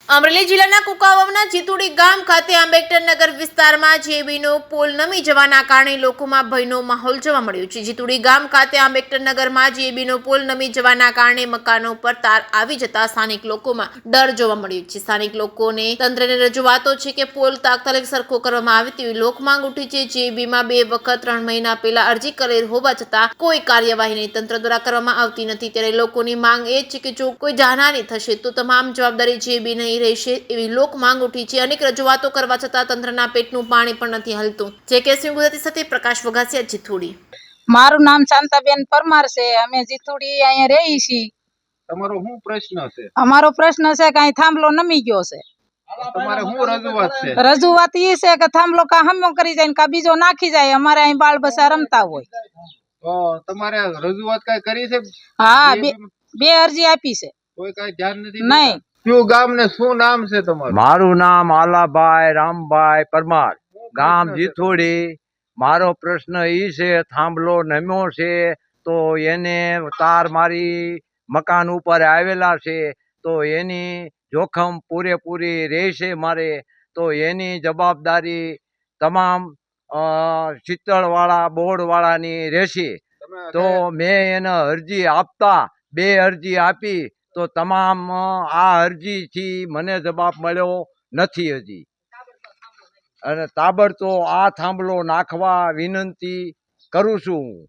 અમરેલી જિલ્લાના કુકાવાવના જીતુડી ગામ ખાતે આંબેડકર નગર વિસ્તારમાં જેબીનો પુલ નમી જવાના કારણે લોકોમાં ભયનો માહોલ જોવા મળ્યો છે। જીતુડી ગામ ખાતે આંબેડકર નગરમાં જેબીનો પુલ નમી જવાના કારણે મકાનો પર તાર આવી જતા સ્થાનિક લોકોમાં ડર જોવા મળ્યો છે। સ્થાનિક લોકોને તંત્રને રજૂઆતો છે કે પુલ તાત્કાલિક સરખો કરવામાં આવે તેવી લોકમાંગ ઉઠી છે। જેબીમાં 2 વખત 3 મહિના પહેલા અરજી કરેલ હોવા છતાં કોઈ કાર્યવાહી નહીં તંત્ર દ્વારા કરવામાં આવતી નથી। ત્યારે લોકોની માંગ એ છે કે જો કોઈ જાનહાનિ થશે તો તમામ જવાબદારી જેબી નહીં રહેશે એવી લોક માંગ ઉઠી છે। અનેક રજૂઆતો કરવા છતાં તંત્રના પેટનું પાણી પણ નથી હલતું। જે કેસી ગુજરાતી સાથે પ્રકાશ વઘાસિયા, જીતુડી। મારું નામ શાંતાબેન પરમાર છે। અમે જીતુડી અહીંયા રહી છીએ। તમારો શું પ્રશ્ન છે? અમારો પ્રશ્ન છે કે અહીં થાંભલો નમી ગયો છે। તમારે શું રજૂઆત છે? રજૂઆત એ છે કે થાંભલો કા હમો કરી જાય ને કા બીજો નાખી જાય। અમારે અહીં બાળ બચ્ચા રમતા હોય। તો તમારે રજૂઆત કઈ કરી છે? હા, બે અરજી આપી છે, કોઈ કઈ ધ્યાન નથી નહીં। કયું ગામ ને શું નામ છે તમારું? મારું નામ આલાભાઈ રામભાઈ પરમાર, ગામ જીથોડી। મારો પ્રશ્ન એ છે, થાંભલો નમ્યો છે તો એને તાર મારી મકાન ઉપર આવેલા છે તો એની જોખમ પૂરેપૂરી રહેશે મારે, તો એની જવાબદારી તમામ શીતળવાળા બોર્ડવાળાની રહેશે। તો મેં એને અરજી આપતા 2 અરજી આપી તો તમામ આ અરજીથી મને જવાબ મળ્યો નથી હજી, અને તાબડતોડ આ થાંભલો નાખવા વિનંતી કરું છું હું।